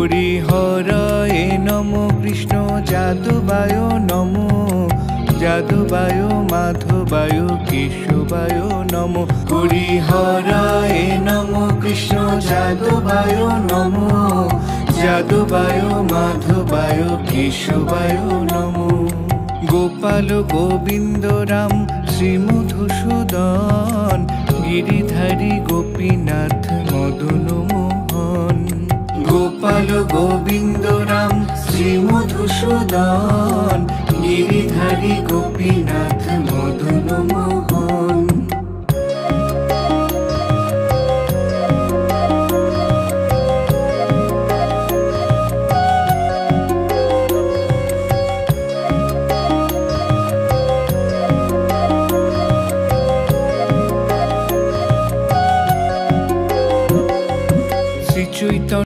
হরিহরায় Nam Krishna যাদবায় Nam, যাদবায় মাধবায় কেশবায় Nam. হরিহরায় Nam Krishna যাদবায় Nam, যাদবায় মাধবায় কেশবায় Nam. Gopal Govinda Ram Shri Madhusudan, Giridhari Gopinath Madan Mohan. Gopal Govinda Ram Shri Madhusudan, Giridhari Gopinath Madan Mohan.